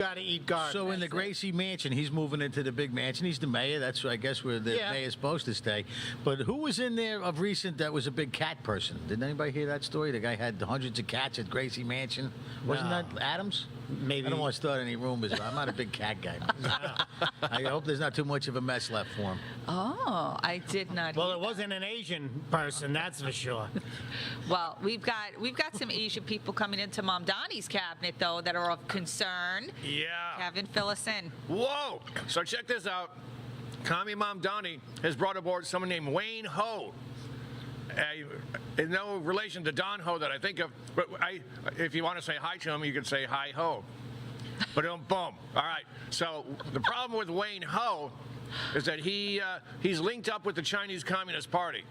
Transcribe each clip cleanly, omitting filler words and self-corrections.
Got to eat garlic. So in the Gracie Mansion, he's moving into the big mansion. He's the mayor. That's, I guess, where the mayor's supposed to stay. But who was in there of recent that was a big cat person? Didn't anybody hear that story? The guy had hundreds of cats at Gracie Mansion. Wasn't that Adams? Maybe. I don't want to start any rumors. I'm not a big cat guy. I hope there's not too much of a mess left for him. Oh, I did not. Well, hear it wasn't an Asian person, that's for sure. Well, we've got some Asian people coming into Mom Donnie's cabinet though that are of concern. Yeah. Kevin, fill us in. Whoa. So check this out. Commie Mom Donnie has brought aboard someone named Wayne Ho. In no relation to Don Ho that I think of, but if you want to say hi to him, you can say hi ho. But boom. All right. So the problem with Wayne Ho is that he's linked up with the Chinese Communist Party.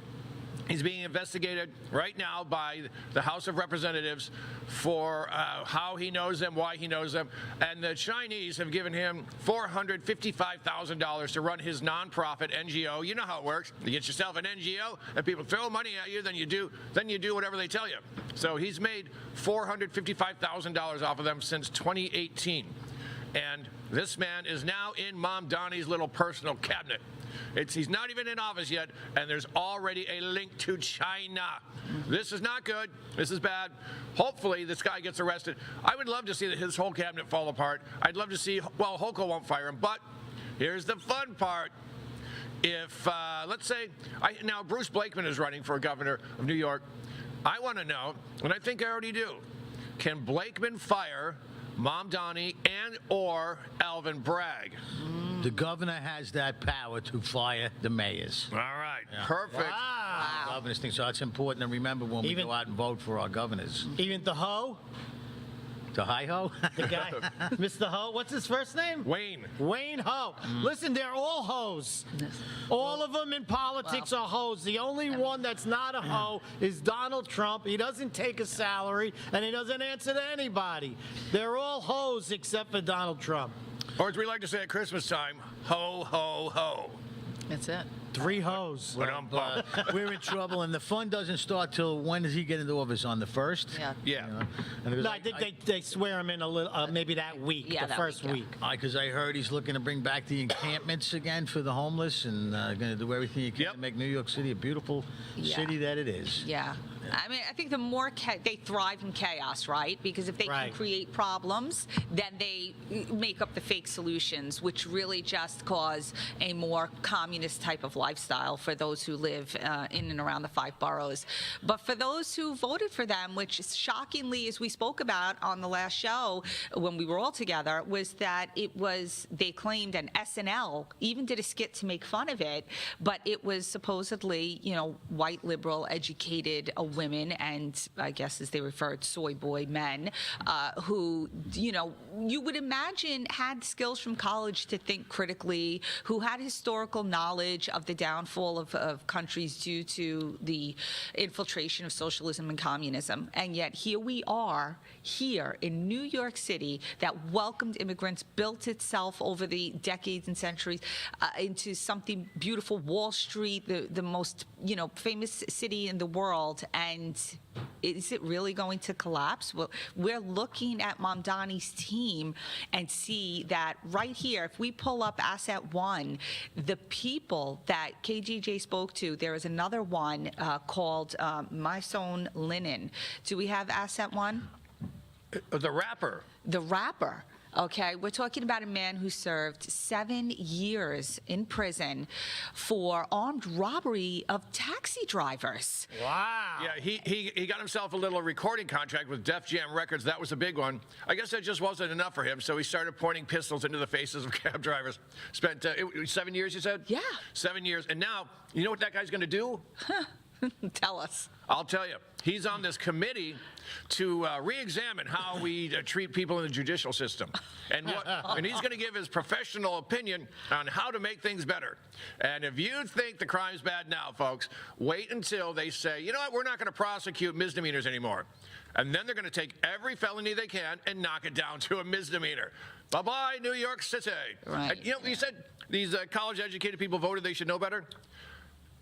He's being investigated right now by the House of Representatives for how he knows them, why he knows them. And the Chinese have given him $455,000 to run his nonprofit NGO. You know how it works. You get yourself an NGO and people throw money at you, then you do whatever they tell you. So he's made $455,000 off of them since 2018. And this man is now in Mom Donnie's little personal cabinet. He's not even in office yet, and there's already a link to China. This is not good. This is bad. Hopefully, this guy gets arrested. I would love to see his whole cabinet fall apart. I'd love to see, well, Hochul won't fire him, but here's the fun part. If, let's say, now Bruce Blakeman is running for governor of New York. I want to know, and I think I already do, can Blakeman fire Mom Donnie and or Alvin Bragg? The governor has that power to fire the mayors. All right. Yeah. Perfect. Wow. The governor's thing. So that's important to remember when we go out and vote for our governors. Even the Ho? The hi-ho? The guy, Mr. Ho, what's his first name? Wayne. Wayne Ho. Listen, they're all hoes. All of them in politics are hoes. The only one that's not a hoe is Donald Trump. He doesn't take a salary, and he doesn't answer to anybody. They're all hoes except for Donald Trump. Or as we like to say at Christmas time, ho, ho, ho. That's it. 3 hoes. We're in trouble, and the fun doesn't start till when does he get into office? On the 1st? Yeah. Yeah. You know? And it was No, like- I think they swear him in a little, maybe that week, Yeah, the that first week, yeah. week. Because I heard he's looking to bring back the encampments again for the homeless, and going to do everything he can to make New York City a beautiful city that it is. Yeah. I mean, I think the more they thrive in chaos, right? Because if they can create problems, then they make up the fake solutions, which really just cause a more communist type of lifestyle for those who live in and around the 5 boroughs. But for those who voted for them, which shockingly, as we spoke about on the last show when we were all together, was that they claimed, and SNL even did a skit to make fun of it, but it was supposedly, white, liberal, educated women, and I guess as they referred, soy boy men, who, you would imagine had skills from college to think critically, who had historical knowledge of the downfall of countries due to the infiltration of socialism and communism. And yet here we are, here in New York City, that welcomed immigrants, built itself over the decades and centuries into something beautiful. Wall Street, the most famous city in the world, and is it really going to collapse? Well, we're looking at Mom Donnie's team and see that right here, if we pull up Asset One, the people that KGJ spoke to, there is another one called Mysone Linen. Do we have Asset One? The rapper. The rapper. Okay, we're talking about a man who served 7 years in prison for armed robbery of taxi drivers. Wow. Yeah, he got himself a little recording contract with Def Jam Records. That was a big one. I guess that just wasn't enough for him, so he started pointing pistols into the faces of cab drivers. Spent 7 years, you said? Yeah. 7 years. And now, you know what that guy's going to do? Tell us. I'll tell you. He's on this committee to re-examine how we treat people in the judicial system. And he's going to give his professional opinion on how to make things better. And if you think the crime's bad now, folks, wait until they say, you know what, we're not going to prosecute misdemeanors anymore. And then they're going to take every felony they can and knock it down to a misdemeanor. Bye-bye, New York City. Right. And, you said these college-educated people voted they should know better.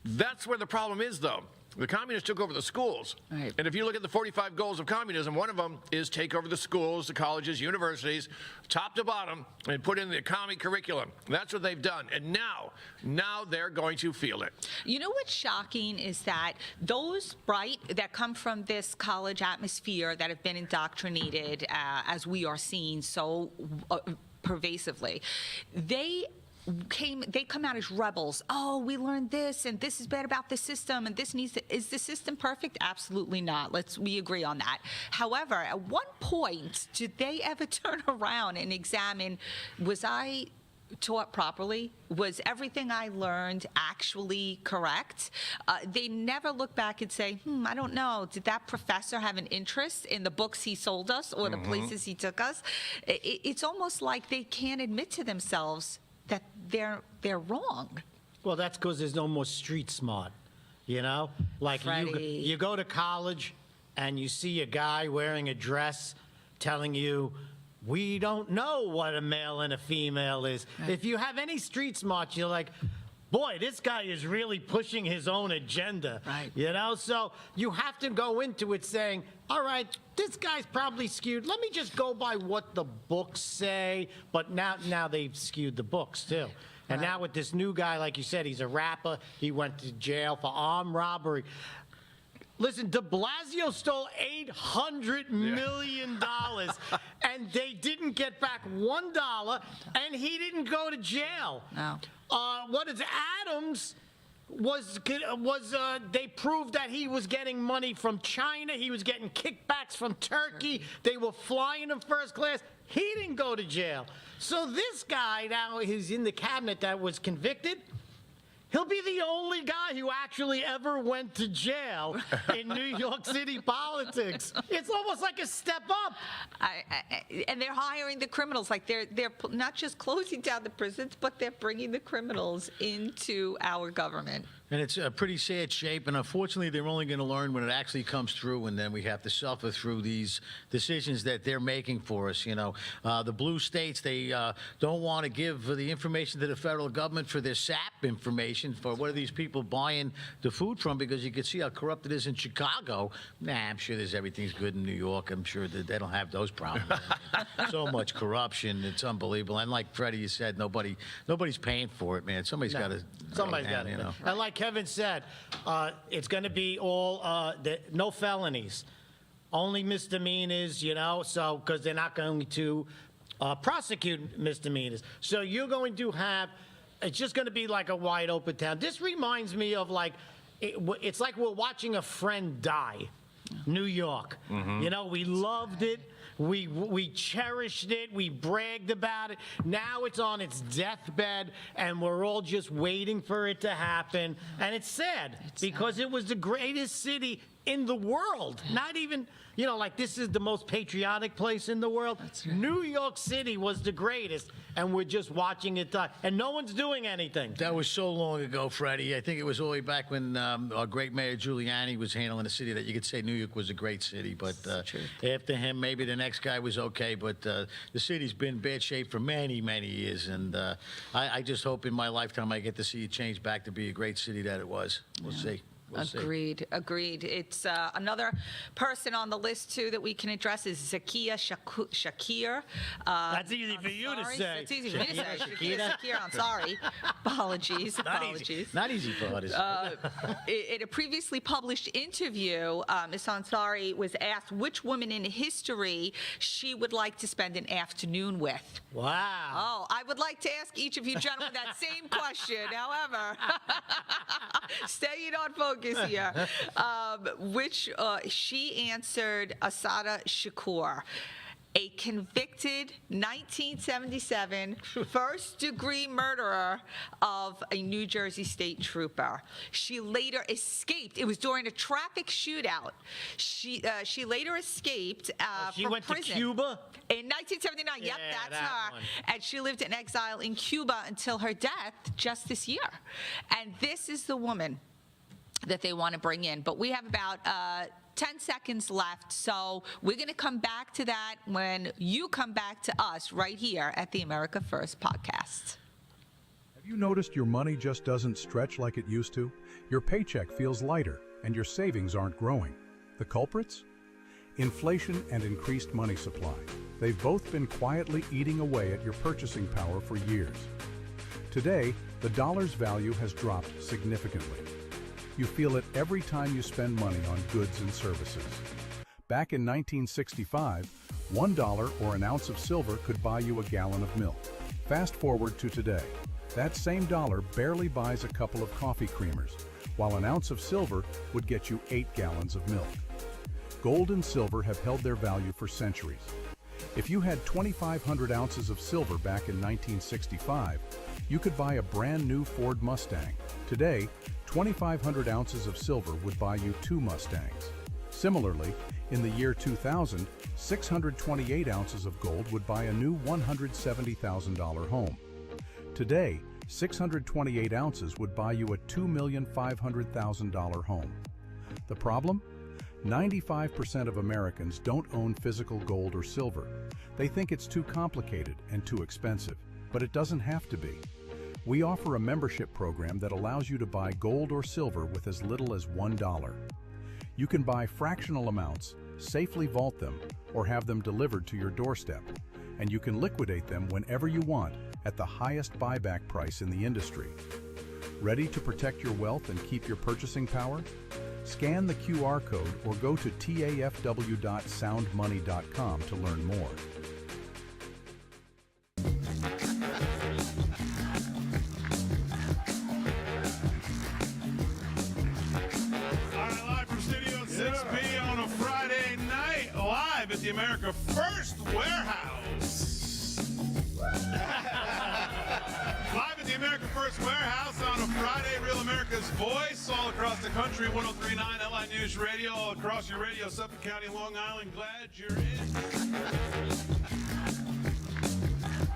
That's where the problem is, though. The communists took over the schools. Right. And if you look at the 45 goals of communism, one of them is take over the schools, the colleges, universities, top to bottom, and put in the commie curriculum. That's what they've done. And now they're going to feel it. You know what's shocking is that those that come from this college atmosphere that have been indoctrinated, as we are seeing so pervasively, they come out as rebels. Oh, we learned this, and this is bad about the system, and this needs to. Is the system perfect? Absolutely not. We agree on that. However, at one point, did they ever turn around and examine, was I taught properly? Was everything I learned actually correct? They never look back and say, I don't know, did that professor have an interest in the books he sold us or the places he took us? It's almost like they can't admit to themselves that they're wrong. Well, that's because there's no more street smart, you know? Like you go to college and you see a guy wearing a dress telling you, we don't know what a male and a female is. Right. If you have any street smart, you're like, boy, this guy is really pushing his own agenda. Right. You know, so you have to go into it saying, all right, this guy's probably skewed. Let me just go by what the books say. But now they've skewed the books too. And now with this new guy, like you said, he's a rapper. He went to jail for armed robbery. Listen, de Blasio stole $800 million, and they didn't get back $1, and he didn't go to jail. No. What is Adams? They proved that he was getting money from China. He was getting kickbacks from Turkey. They were flying him first class. He didn't go to jail. So this guy now is in the cabinet that was convicted. He'll be the only guy who actually ever went to jail in New York City politics. It's almost like a step up. And they're hiring the criminals. Like they're not just closing down the prisons, but they're bringing the criminals into our government. And it's a pretty sad shape, and unfortunately, they're only going to learn when it actually comes through, and then we have to suffer through these decisions that they're making for us. You know, the blue states, they don't want to give the information to the federal government for their SAP information, for what are these people buying the food from, because you can see how corrupt it is in Chicago. I'm sure everything's good in New York. I'm sure that they don't have those problems. So much corruption, it's unbelievable. And like Freddie, you said, nobody's paying for it, man. Somebody's got to. Somebody's got to. You know. And like Kevin said, it's going to be all no felonies, only misdemeanors, you know, so because they're not going to prosecute misdemeanors. So you're going to have, it's just going to be like a wide open town. This reminds me of like, it's like we're watching a friend die. New York. You know, we loved it. We cherished it. We bragged about it. Now it's on its deathbed, and we're all just waiting for it to happen. And it's sad because it was the greatest city in the world. Not even, you know, like this is the most patriotic place in the world. That's right. New York City was the greatest, and we're just watching it die. And no one's doing anything. That was so long ago, Freddie. I think it was all the way back when our great mayor Giuliani was handling the city that you could say New York was a great city. But after him, maybe the next guy was okay. But the city's been in bad shape for many, many years. And I just hope in my lifetime I get to see it change back to be a great city that it was. We'll see. Agreed. It's another person on the list, too, that we can address is Zakia Shakir. That's easy for you to say. It's easy for me to say. Zakia Shakir, I'm sorry. Apologies. Not easy for her to say. In a previously published interview, Ms. Ansari was asked which woman in history she would like to spend an afternoon with. Wow. Oh, I would like to ask each of you gentlemen that same question. However, staying on focus here, she answered Asada Shakur, a convicted 1977 first-degree murderer of a New Jersey state trooper. She later escaped. It was during a traffic shootout. She later escaped she from went prison. to Cuba? In 1979, yep, that's her. One. And she lived in exile in Cuba until her death just this year. And this is the woman that they want to bring in. But we have about 10 seconds left, so we're going to come back to that when you come back to us right here at the America First podcast. Have you noticed your money just doesn't stretch like it used to? Your paycheck feels lighter, and your savings aren't growing. The culprits? Inflation and increased money supply. They've both been quietly eating away at your purchasing power for years. Today, the dollar's value has dropped significantly. You feel it every time you spend money on goods and services. Back in 1965, $1 or an ounce of silver could buy you a gallon of milk. Fast forward to today. That same dollar barely buys a couple of coffee creamers, while an ounce of silver would get you 8 gallons of milk. Gold and silver have held their value for centuries. If you had 2,500 ounces of silver back in 1965, you could buy a brand new Ford Mustang. Today, 2,500 ounces of silver would buy you 2 Mustangs. Similarly, in the year 2000, 628 ounces of gold would buy a new $170,000 home. Today, 628 ounces would buy you a $2,500,000 home. The problem? 95% of Americans don't own physical gold or silver. They think it's too complicated and too expensive, but it doesn't have to be. We offer a membership program that allows you to buy gold or silver with as little as $1. You can buy fractional amounts, safely vault them, or have them delivered to your doorstep, and you can liquidate them whenever you want at the highest buyback price in the industry. Ready to protect your wealth and keep your purchasing power? Scan the QR code or go to tafw.soundmoney.com to learn more. At the America First Warehouse. Live at the America First Warehouse on a Friday, Real America's Voice, all across the country, 103.9 LI News Radio, all across your radio, Suffolk County, Long Island. Glad you're in.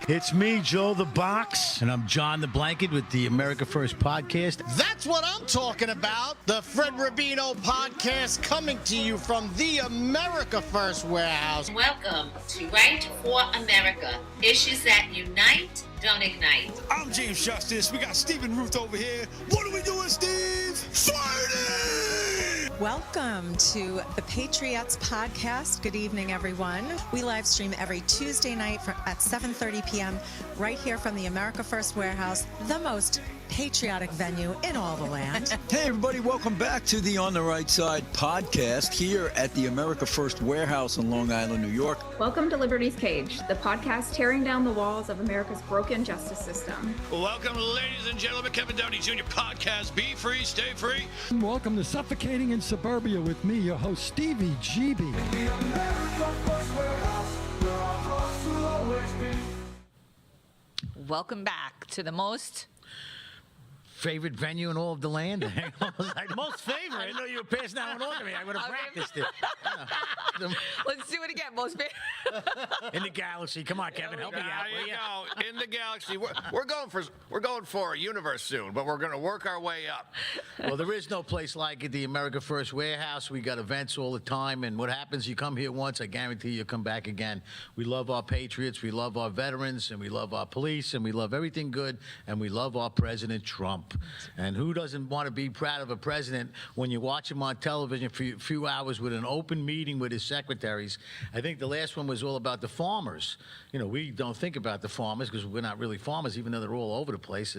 It's me, Joe the Box, and I'm John the Blanket with the America First Podcast. That's what I'm talking about. The Fred Rubino Podcast coming to you from the America First Warehouse. Welcome to Right for America. Issues that unite, don't ignite. I'm James Justice. We got Stephen Ruth over here. What are we doing, Steve? Fighting! Welcome to the Patriots Podcast. Good evening, everyone. We live stream every Tuesday night at 7:30 p.m. right here from the America First Warehouse, the most patriotic venue in all the land. Hey, everybody. Welcome back to the On the Right Side podcast here at the America First Warehouse in Long Island, New York. Welcome to Liberty's Cage, the podcast tearing down the walls of America's broken justice system. Welcome, ladies and gentlemen. Kevin Downey Jr. Podcast. Be free, stay free. Welcome to Suffocating in Suburbia with me, your host, Stevie GB. Welcome back to the most Favorite venue in all of the land? Most favorite. I know you were passing that one on to me. I would have practiced it. Let's do it again. Most favorite. In the galaxy. Come on, Kevin, help me out. There you go. In the galaxy. We're going for a universe soon, but we're going to work our way up. Well, there is no place like it, the America First Warehouse. We got events all the time, and what happens, you come here once, I guarantee you'll come back again. We love our patriots, we love our veterans, and we love our police, and we love everything good, and we love our President Trump. And who doesn't want to be proud of a president when you watch him on television for a few hours with an open meeting with his secretaries? I think the last one was all about the farmers. You know, we don't think about the farmers because we're not really farmers, even though they're all over the place.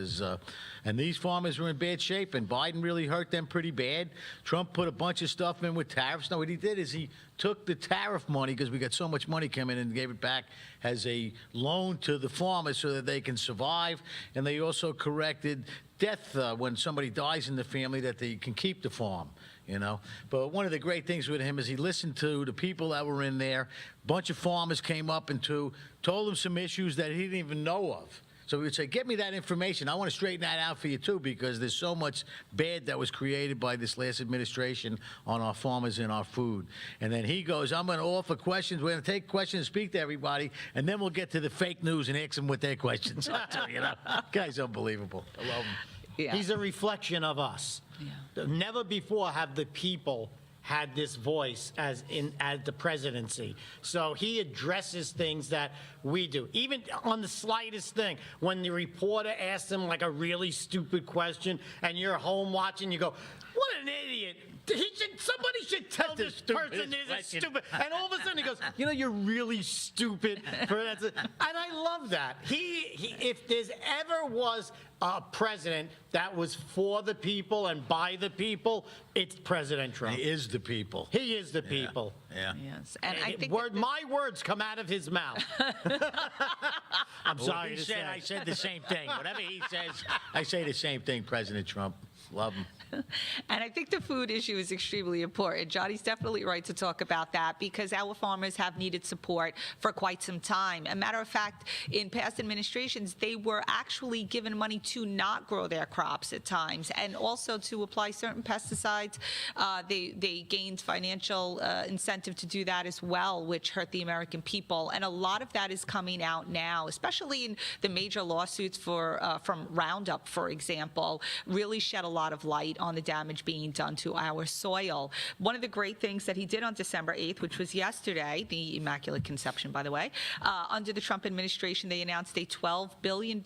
And these farmers were in bad shape, and Biden really hurt them pretty bad. Trump put a bunch of stuff in with tariffs. No, what he did is he took the tariff money, because we got so much money coming in, and gave it back as a loan to the farmers so that they can survive. And they also corrected death when somebody dies in the family, that they can keep the farm, you know. But one of the great things with him is he listened to the people that were in there. A bunch of farmers came up and told him some issues that he didn't even know of. So we would say, get me that information. I want to straighten that out for you, too, because there's so much bad that was created by this last administration on our farmers and our food. And then he goes, I'm going to offer questions. We're going to take questions, speak to everybody, and then we'll get to the fake news and ask them what their questions are, too, you know. Guy's unbelievable. I love him. Yeah. He's a reflection of us. Yeah. Never before have the people had this voice as the presidency. So he addresses things that we do. Even on the slightest thing, when the reporter asks him like a really stupid question and you're home watching, you go, What an idiot. Somebody should tell this person is stupid. And all of a sudden he goes, you're really stupid for that. And I love that. If there's ever was a president that was for the people and by the people, it's President Trump. He is the people. He is the people. Yeah. Yes, and I think my words come out of his mouth. I'm sorry to say. I said the same thing. Whatever he says, I say the same thing, President Trump. Love him. And I think the food issue is extremely important. Johnny's definitely right to talk about that because our farmers have needed support for quite some time. A matter of fact, in past administrations, they were actually given money to not grow their crops at times and also to apply certain pesticides. They gained financial incentive to do that as well, which hurt the American people. And a lot of that is coming out now, especially in the major lawsuits from Roundup, for example, really shed a lot of light on the damage being done to our soil. One of the great things that he did on December 8th, which was yesterday, the Immaculate Conception, by the way, under the Trump administration, they announced a $12 billion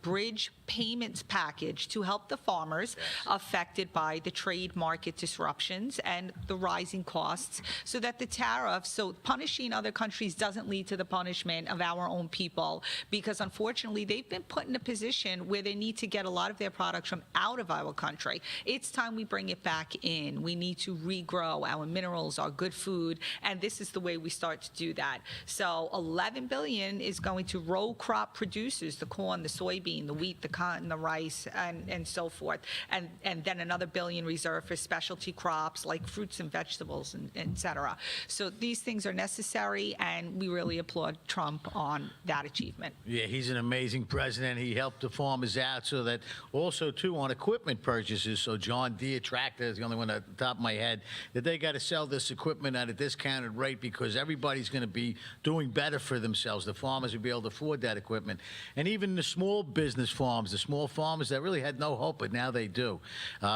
bridge payments package to help the farmers affected by the trade market disruptions and the rising costs so that the tariffs, so punishing other countries doesn't lead to the punishment of our own people because unfortunately they've been put in a position where they need to get a lot of their products from out of our country. It's time we bring it back in. We need to regrow our minerals, our good food, and this is the way we start to do that. So $11 billion is going to row crop producers, the corn, the soybean, the wheat, the cotton, the rice, and so forth. And then another $1 billion reserved for specialty crops like fruits and vegetables, and et cetera. So these things are necessary, and we really applaud Trump on that achievement. Yeah, he's an amazing president. He helped the farmers out so that also, too, on equipment purchases. So John Deere tractor is the only one at the top of my head, that they got to sell this equipment at a discounted rate because everybody's going to be doing better for themselves. The farmers will be able to afford that equipment. And even the small business farms, the small farmers that really had no hope, but now they do.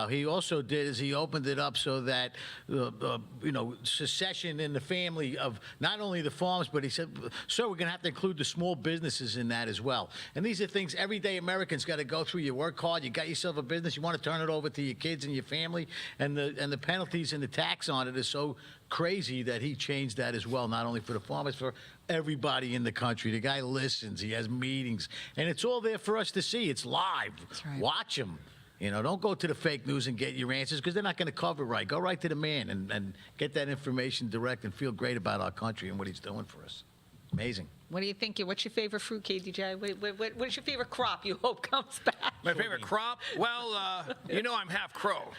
He also did is he opened it up so that, succession in the family of not only the farms, but he said, sir, we're going to have to include the small businesses in that as well. And these are things everyday Americans got to go through. You work hard, you got yourself a business, you want to turn it over to your kids and your family, and the penalties and the tax on it is so crazy that he changed that as well, not only for the farmers, for everybody in the country. The guy listens, he has meetings, and it's all there for us to see. It's live. That's right. Watch him. Don't go to the fake news and get your answers because they're not going to cover right. Go right to the man and get that information direct and feel great about our country and what he's doing for us. Amazing. What are you thinking? What's your favorite fruit, KDJ? What is your favorite crop you hope comes back? My favorite crop? Well, I'm half crow,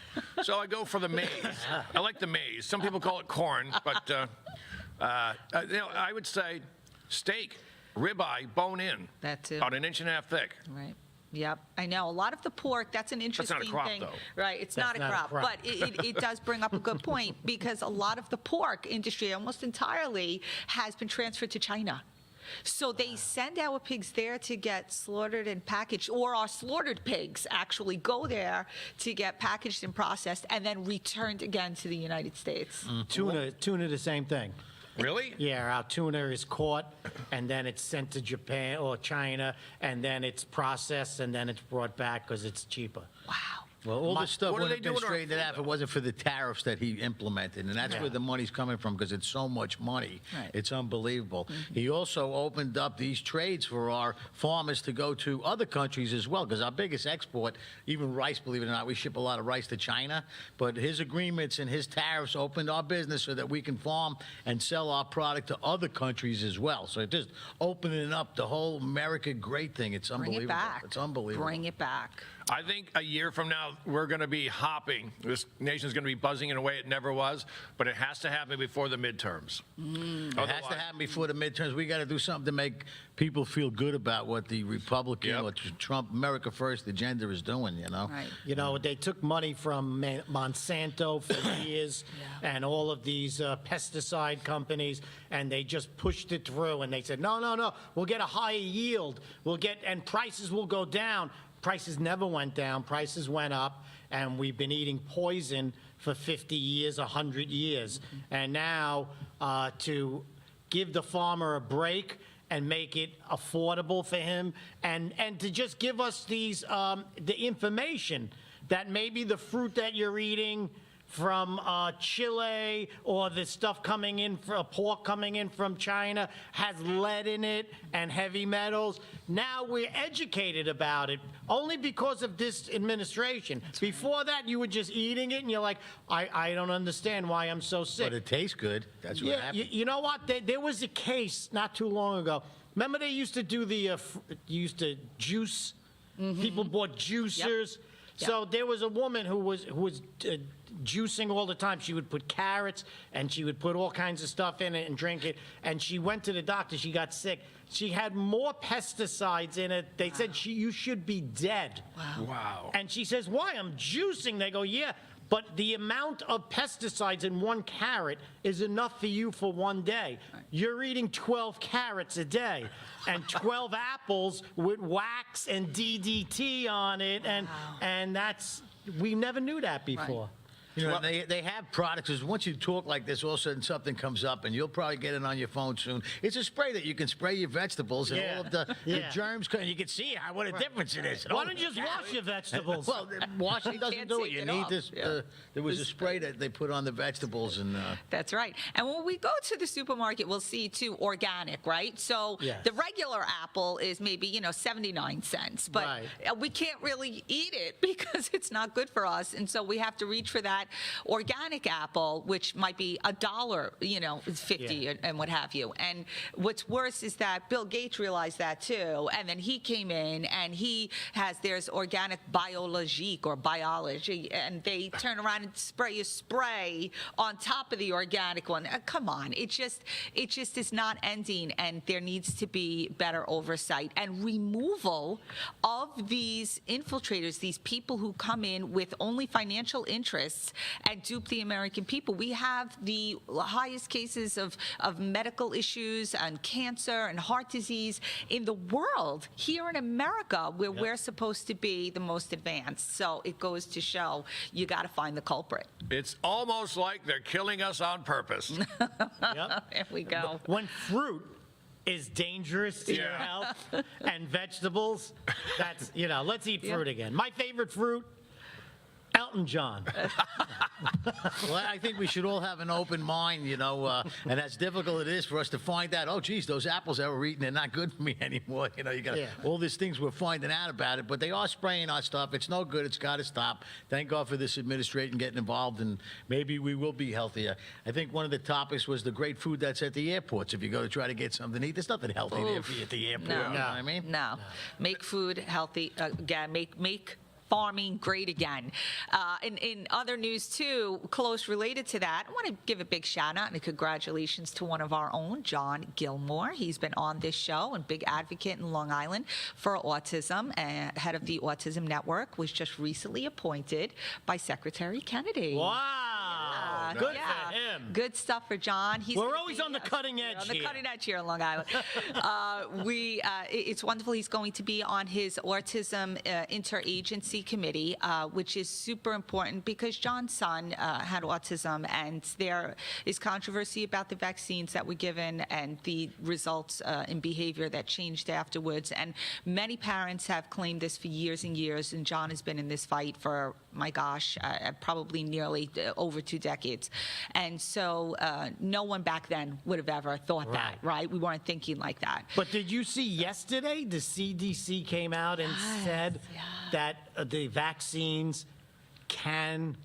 so I go for the maize. I like the maize. Some people call it corn, but I would say steak, ribeye, bone in. That too. About 1.5 inches thick. Right. Yep, I know. A lot of the pork, that's an interesting That's not a crop, thing. though. Right, it's not a crop. But it does bring up a good point because a lot of the pork industry, almost entirely, has been transferred to China. So they send our pigs there to get slaughtered and packaged, or our slaughtered pigs actually go there to get packaged and processed and then returned again to the United States. Tuna, the same thing. Really? Yeah, our tuna is caught, and then it's sent to Japan or China, and then it's processed, and then it's brought back because it's cheaper. Wow. Well, all this stuff What do would they have do been with our straightened out if it wasn't for the tariffs that he implemented, and that's Yeah. where the money's coming from because it's so much money. Right. It's unbelievable. He also opened up these trades for our farmers to go to other countries as well because our biggest export, even rice, believe it or not, we ship a lot of rice to China, but his agreements and his tariffs opened our business so that we can farm and sell our product to other countries as well. So it just opening up the whole America great thing. It's unbelievable. Bring it back. It's unbelievable. Bring it back. I think a year from now, we're going to be hopping. This nation's going to be buzzing in a way it never was, but it has to happen before the midterms. It has to happen before the midterms. We got to do something to make people feel good about what the Republican or Trump America First agenda is doing, Right. They took money from Monsanto for years and all of these pesticide companies, and they just pushed it through, and they said, no, we'll get a higher yield. And prices will go down. Prices never went down. Prices went up, and we've been eating poison for 50 years, 100 years. And now to give the farmer a break and make it affordable for him and to just give us the information that maybe the fruit that you're eating from Chile or the stuff coming in, pork coming in from China has lead in it and heavy metals. Now we're educated about it only because of this administration. Before that, you were just eating it and you're like, I don't understand why I'm so sick. But it tastes good. That's what happened. You know what? There was a case not too long ago. Remember they used to do used to juice? People bought juicers. Yep. So there was a woman who was juicing all the time. She would put carrots and she would put all kinds of stuff in it and drink it. And she went to the doctor. She got sick. She had more pesticides in it. They said you should be dead. Wow. And she says, why? I'm juicing. They go, yeah. But the amount of pesticides in one carrot is enough for you for one day. You're eating 12 carrots a day and 12 apples with wax and DDT on it. And that's, we never knew that before. You know, they have products. Once you talk like this, all of a sudden something comes up, and you'll probably get it on your phone soon. It's a spray that you can spray your vegetables, and all of the germs, and you can see what a difference it is. Why don't you just wash your vegetables? Well, washing doesn't can't do it. take You it need off. this. There was a spray that they put on the vegetables, and That's right. And when we go to the supermarket, we'll see too organic, right? So Yes. the regular apple is maybe 79 cents, but we can't really eat it because it's not good for us, and so we have to reach for that organic apple, which might be $1.50 and what have you. And what's worse is that Bill Gates realized that too, and then he came in and there's organic biologique or biology, and they turn around and spray a spray on top of the organic one. Come on, it just is not ending, and there needs to be better oversight and removal of these infiltrators, these people who come in with only financial interests and dupe the American people. We have the highest cases of medical issues and cancer and heart disease in the world here in America, where we're supposed to be the most advanced. So it goes to show you got to find the culprit. It's almost like they're killing us on purpose. There we go. When fruit is dangerous to your health and vegetables, that's, let's eat fruit again. My favorite fruit, Elton John. well, I think we should all have an open mind, and as difficult it is for us to find out, oh, geez, those apples that we're eating, they're not good for me anymore. You got all these things we're finding out about it, but they are spraying our stuff. It's no good. It's got to stop. Thank God for this administration getting involved, and maybe we will be healthier. I think one of the topics was the great food that's at the airports. If you go to try to get something to eat, there's nothing healthy there for you at the airport. No. You know what I mean? No. Make food healthy again. Make farming great again. In other news, too, close related to that, I want to give a big shout out and a congratulations to one of our own, John Gilmore. He's been on this show and big advocate in Long Island for autism. Head of the Autism Network, was just recently appointed by Secretary Kennedy. Wow. Good for him. Good stuff for John. We're always on the cutting edge on the cutting edge here in Long Island. It's wonderful. He's going to be on his autism interagency committee, which is super important because John's son had autism, and there is controversy about the vaccines that were given and the results in behavior that changed afterwards. And many parents have claimed this for years and years, and John has been in this fight for, my gosh, probably nearly over 2 decades. And so no one back then would have ever thought that, right? We weren't thinking like that. But did you see yesterday the CDC came out and said that the vaccines can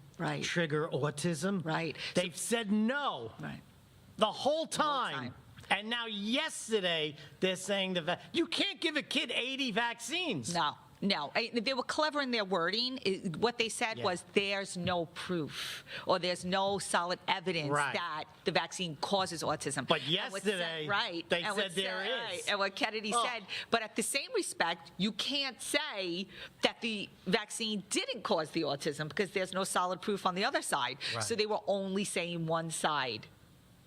trigger autism? Right. They've said no. Right. The whole time. And now yesterday they're saying you can't give a kid 80 vaccines. No, they were clever in their wording. What they said was there's no proof or there's no solid evidence that the vaccine causes autism. But yesterday, they said there is. And what Kennedy said, but at the same respect, you can't say that the vaccine didn't cause the autism because there's no solid proof on the other side. So they were only saying one side.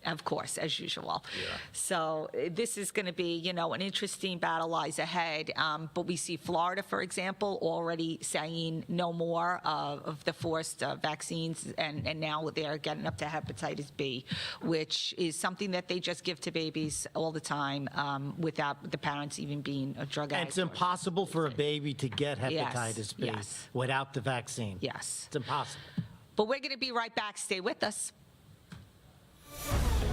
of course, as usual. So this is going to be, an interesting battle lies ahead. But we see Florida, for example, already saying no more of the forced vaccines, and now they're getting up to hepatitis B, which is something that they just give to babies all the time without the parents even being a drug And addict. it's impossible for a baby to get hepatitis B yes. without the vaccine. Yes. It's impossible. But we're going to be right back. Stay with us.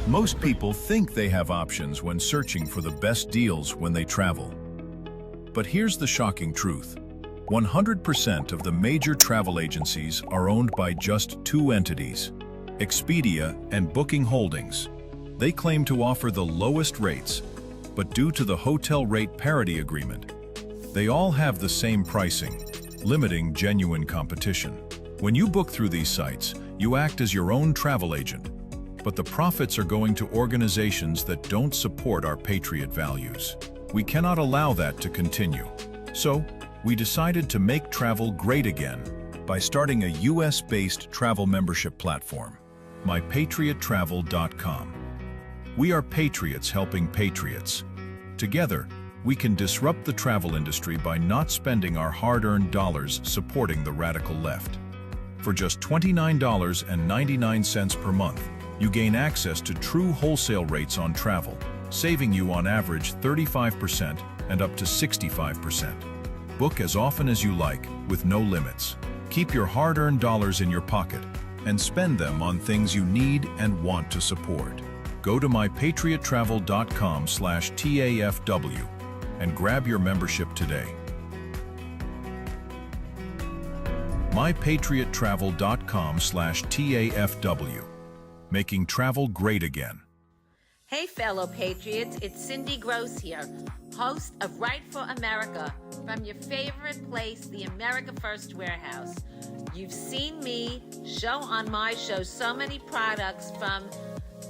Most people think they have options when searching for the best deals when they travel. But here's the shocking truth. 100% of the major travel agencies are owned by just two entities, Expedia and Booking Holdings. They claim to offer the lowest rates, but due to the hotel rate parity agreement, they all have the same pricing, limiting genuine competition. When you book through these sites, you act as your own travel agent, but the profits are going to organizations that don't support our patriot values. We cannot allow that to continue. So, we decided to make travel great again by starting a US-based travel membership platform, mypatriottravel.com. We are patriots helping patriots. Together, we can disrupt the travel industry by not spending our hard-earned dollars supporting the radical left. For just $29.99 per month, you gain access to true wholesale rates on travel, saving you on average 35% and up to 65%. Book as often as you like, with no limits. Keep your hard-earned dollars in your pocket and spend them on things you need and want to support. Go to mypatriottravel.com/TAFW and grab your membership today. mypatriottravel.com/TAFW. Making travel great again. Hey fellow patriots, it's Cindy Gross here, host of Right for America from your favorite place, the America First Warehouse. You've seen me show on my show so many products from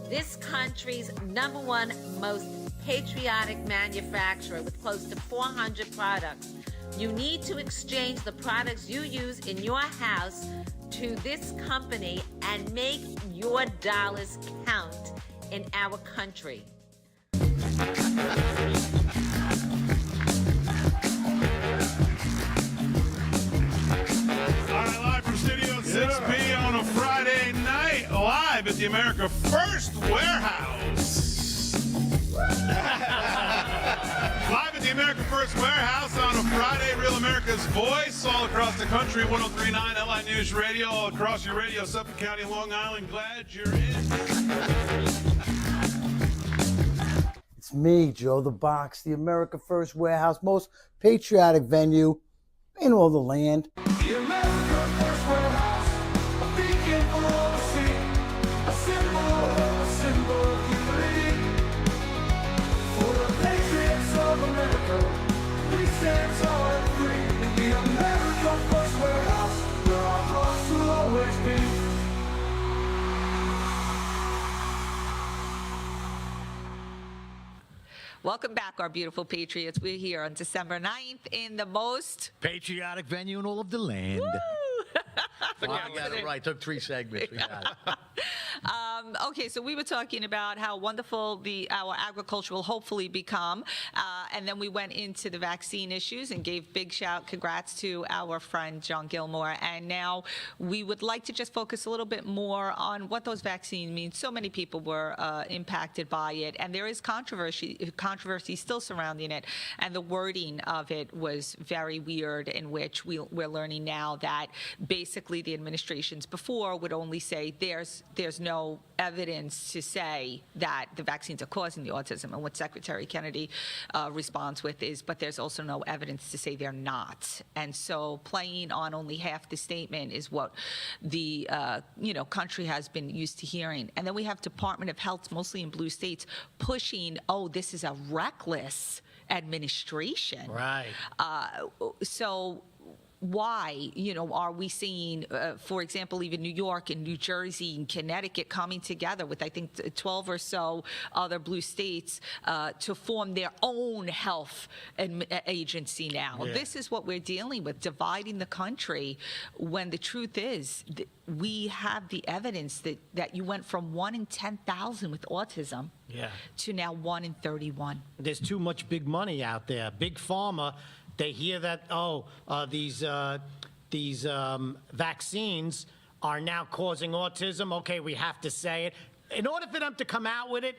this country's #1 most patriotic manufacturer with close to 400 products. You need to exchange the products you use in your house to this company and make your dollars count in our country. All right, live from Studio 6B on a Friday night, live at the America First Warehouse. Live at the America First Warehouse on a Friday, Real America's Voice, all across the country, 103.9 LI News Radio, all across your radio, Suffolk County, Long Island. Glad you're in. It's me, Joe the Box, the America First Warehouse, most patriotic venue in all the land. The America First Warehouse, a beacon for all to see, a symbol of unity. For the patriots of America, we stand tall and free. In the America First Warehouse, where our hearts will always be. Welcome back, our beautiful patriots. We're here on December 9th in the most patriotic venue in all of the land. I got it right. Took 3 segments. We got it. Okay, so we were talking about how wonderful our agriculture will hopefully become, and then we went into the vaccine issues and gave big congrats to our friend John Gilmore. And now we would like to just focus a little bit more on what those vaccines mean. So many people were impacted by it, and there is controversy still surrounding it. And the wording of it was very weird, in which we're learning now that basically the administrations before would only say there's no evidence to say that the vaccines are causing the autism. And what Secretary Kennedy responds with is, but there's also no evidence to say they're not. And so playing on only half the statement is what the country has been used to hearing. And then we have Department of Health, mostly in blue states, pushing, this is a reckless administration. Right. So why, are we seeing, for example, even New York and New Jersey and Connecticut coming together with, I think, 12 or so other blue states to form their own health agency now? Yeah. This is what we're dealing with, dividing the country, when the truth is we have the evidence that you went from 1 in 10,000 with autism to now 1 in 31. There's too much big money out there. Big pharma, they hear that, these vaccines are now causing autism. Okay, we have to say it. In order for them to come out with it,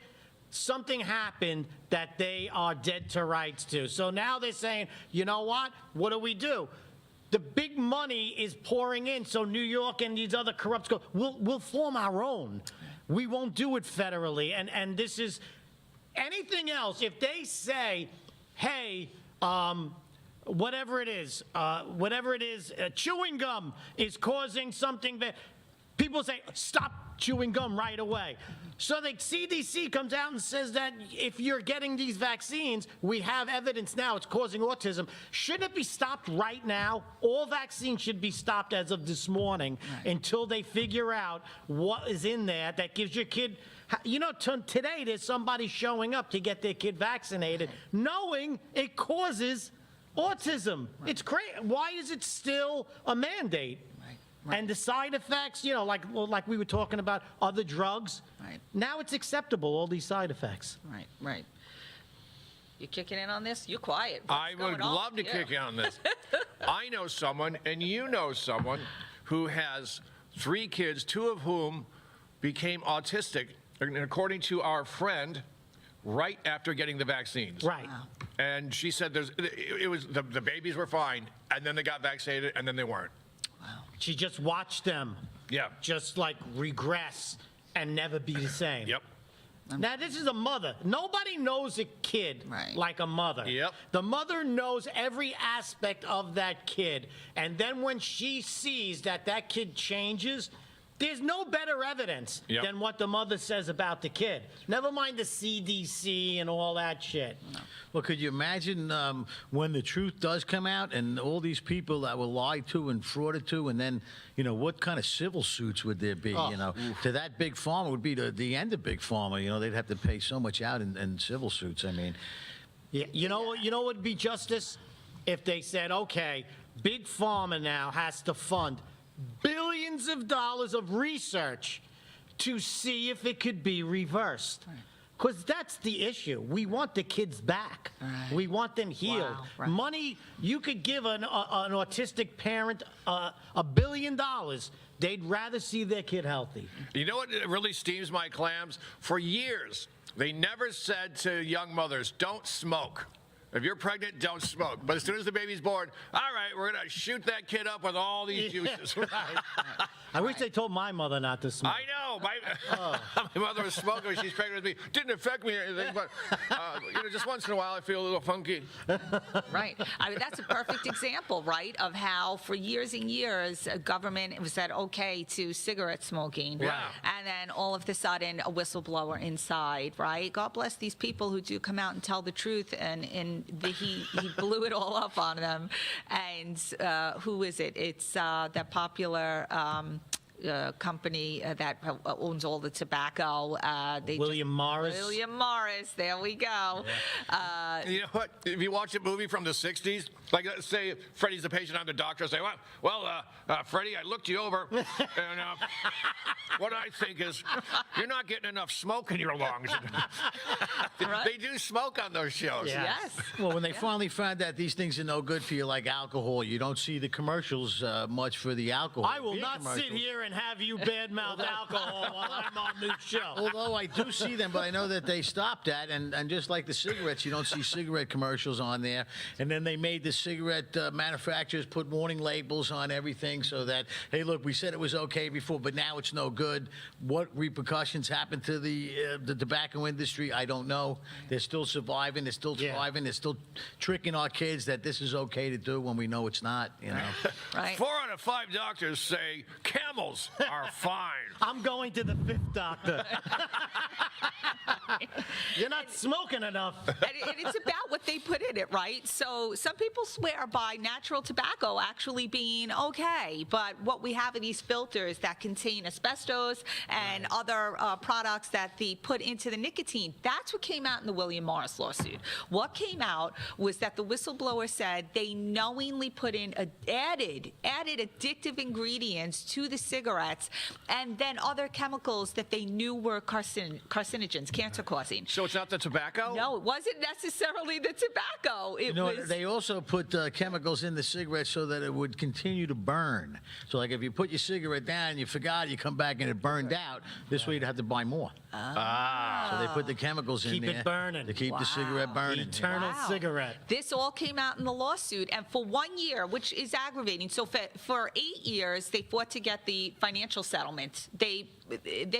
something happened that they are dead to rights to. So now they're saying, you know what? What do? The big money is pouring in, so New York and these other corrupts go, we'll form our own. We won't do it federally. And this is anything else. If they say, hey, whatever it is, chewing gum is causing something that people say, stop chewing gum right away. So the CDC comes out and says that if you're getting these vaccines, we have evidence now it's causing autism. Shouldn't it be stopped right now? All vaccines should be stopped as of this morning until they figure out what is in there that gives your kid. Today there's somebody showing up to get their kid vaccinated, knowing it causes autism. It's crazy. Why is it still a mandate? Right. And the side effects, like we were talking about other drugs. Right. Now it's acceptable, all these side effects. Right. You kicking in on this? You're quiet. I would love to kick in on this. I know someone, and you know someone, who has 3 kids, 2 of whom became autistic, according to our friend, right after getting the vaccines. Right. Wow. And she said it was the babies were fine, and then they got vaccinated, and then they weren't. She just watched them just like regress and never be the same. Yep. Now, this is a mother. Nobody knows a kid like a mother. Yep. The mother knows every aspect of that kid. And then when she sees that kid changes, there's no better evidence than what the mother says about the kid. Never mind the CDC and all that shit. Well, could you imagine when the truth does come out and all these people that were lied to and frauded to, and then, what kind of civil suits would there be, To that big pharma would be the end of big pharma. They'd have to pay so much out in civil suits. I mean. Yeah, you know what would be justice? If they said, okay, big pharma now has to fund billions of dollars of research to see if it could be reversed. Because that's the issue. We want the kids back. We want them healed. Wow. Money, you could give an autistic parent $1 billion. They'd rather see their kid healthy. You know what really steams my clams? For years, they never said to young mothers, don't smoke. If you're pregnant, don't smoke. But as soon as the baby's born, all right, we're going to shoot that kid up with all these juices. I wish they told my mother not to smoke. I know. My mother was smoking when she's pregnant with me. Didn't affect me or anything, but just once in a while I feel a little funky. Right. I mean, that's a perfect example, right, of how for years and years government said okay to cigarette smoking. Yeah. And then all of a sudden a whistleblower inside, right? God bless these people who do come out and tell the truth, and he blew it all up on them. And who is it? It's that popular company that owns all the tobacco. William Morris. William Morris. There we go. Yeah. You know what? If you watch a movie from the 60s, like let's say Freddie's the patient, I'm the doctor, I say, well, Freddie, I looked you over, and what I think is you're not getting enough smoke in your lungs. They do smoke on those shows. Yes. Well, when they finally found that these things are no good for you, like alcohol, you don't see the commercials much for the alcohol. I will not sit here and have you badmouth alcohol while I'm on this show. Although I do see them, but I know that they stopped that. And just like the cigarettes, you don't see cigarette commercials on there. And then they made the cigarette manufacturers put warning labels on everything so that, hey, look, we said it was okay before, but now it's no good. What repercussions happen to the tobacco industry, I don't know. They're still surviving. They're still thriving. They're still tricking our kids that this is okay to do when we know it's not, Right. 4 out of 5 doctors say camels are fine. I'm going to the 5th doctor. You're not smoking enough. And it's about what they put in it, right? So some people swear by natural tobacco actually being okay, but what we have are these filters that contain asbestos and other products that they put into the nicotine. That's what came out in the William Morris lawsuit. What came out was that the whistleblower said they knowingly put in added addictive ingredients to the cigarettes, and then other chemicals that they knew were carcinogens, cancer-causing. So it's not the tobacco? No, it wasn't necessarily the tobacco. It was. They also put chemicals in the cigarette so that it would continue to burn. So, like, if you put your cigarette down and you forgot, you come back and it burned out. This way, you'd have to buy more. So they put the chemicals in Keep there it burning. to keep the cigarette burning. Eternal cigarette. This all came out in the lawsuit, and for 1 year, which is aggravating. So for 8 years, they fought to get the financial settlement. They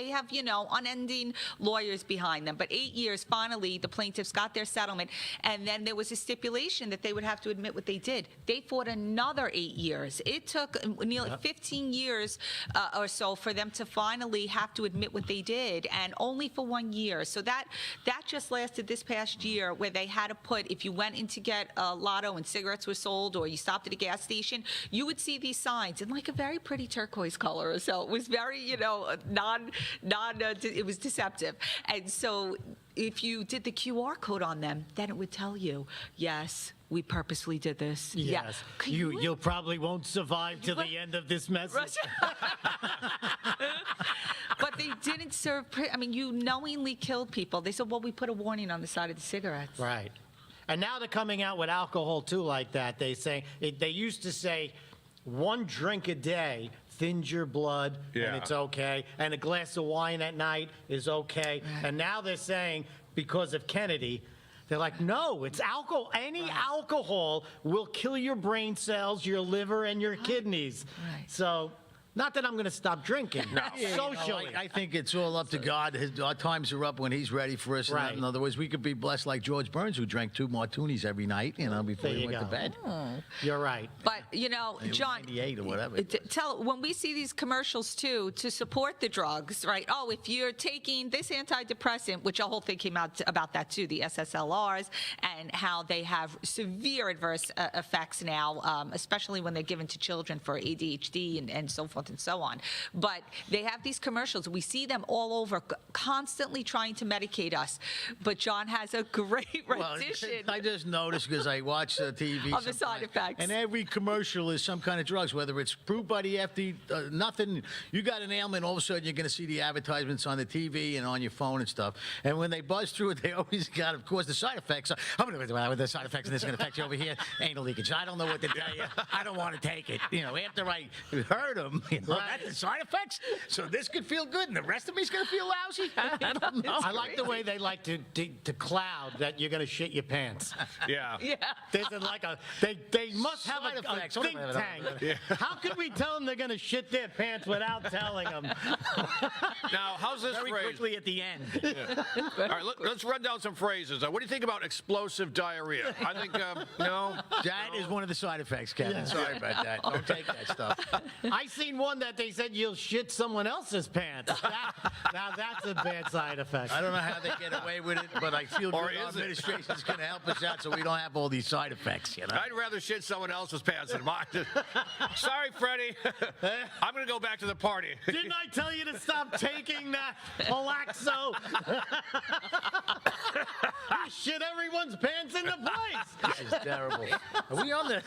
have, unending lawyers behind them. But 8 years, finally, the plaintiffs got their settlement, and then there was a stipulation that they would have to admit what they did. They fought another 8 years. It took nearly 15 years or so for them to finally have to admit what they did, and only for 1 year. So that just lasted this past year, where they had to put, if you went in to get a lotto and cigarettes were sold, or you stopped at a gas station, you would see these signs in like a very pretty turquoise color. So it was very, it was deceptive. And so if you did the QR code on them, then it would tell you, yes, we purposely did this. Yes. Yeah. You probably won't survive to the end of this message. But they didn't serve, you knowingly killed people. They said, well, we put a warning on the side of the cigarettes. Right. And now they're coming out with alcohol, too, like that. They used to say 1 drink a day thins your blood, and it's okay. And a glass of wine at night is okay. And now they're saying, because of Kennedy, they're like, no, it's alcohol. Any alcohol will kill your brain cells, your liver, and your kidneys. Right. So, not that I'm going to stop drinking. No. Socially. I think it's all up to God. Our times are up when He's ready for us. Right. In other words, we could be blessed like George Burns, who drank 2 martinis every night, before he went to bed. You're right. But, John, 98 or whatever. when we see these commercials, too, to support the drugs, right? Oh, if you're taking this antidepressant, which a whole thing came out about that, too, the SSLRs, and how they have severe adverse effects now, especially when they're given to children for ADHD and so forth and so on. But they have these commercials. We see them all over, constantly trying to medicate us. But John has a great rendition. I just noticed, because I watch TV of the side effects. And every commercial is some kind of drugs, whether it's approved by the FDA, nothing. You got an ailment, all of a sudden you're going to see the advertisements on the TV and on your phone and stuff. And when they buzz through it, they always got, of course, the side effects. I'm going to go with the side effects, and this is going to affect you over here. Anal leakage. I don't know what to tell you. I don't want to take it. After I heard them, that's the side effects. So this could feel good, and the rest of me's going to feel lousy. I don't know. I like the way they like to cloud that you're going to shit your pants. Yeah. There's they must have Side a effects. think tank. How could we tell them they're going to shit their pants without telling them? Now, how's this Very phrase? quickly at the end. All right, let's run down some phrases. What do you think about explosive diarrhea? I think, That is one of the side effects, Kevin. Sorry about that. Don't take that stuff. I seen one that they said you'll shit someone else's pants. Now that's a bad side effect. I don't know how they get away with it, but I feel Or good our is it? administration's going to help us out so we don't have all these side effects, I'd rather shit someone else's pants than mine. Sorry, Freddie. I'm going to go back to the party. Didn't I tell you to stop taking that Palaxo? You shit everyone's pants into place. This is terrible. Are we on the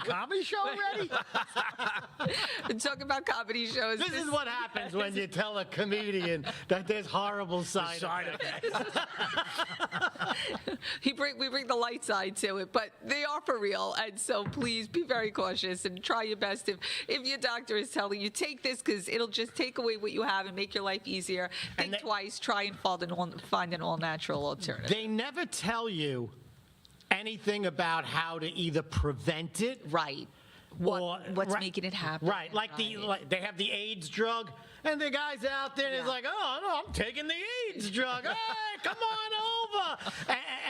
comedy show already? Talk about comedy shows. This is what happens when you tell a comedian that there's horrible side effects. We bring the light side to it, but they are for real, and so please be very cautious and try your best. If your doctor is telling you, take this because it'll just take away what you have and make your life easier. Think twice. Try and find an all-natural alternative. They never tell you anything about how to either prevent it, right, what's making it happen. Right, like they have the AIDS drug, and the guy's out there, and he's like, oh, no, I'm taking the AIDS drug. Hey, come on over.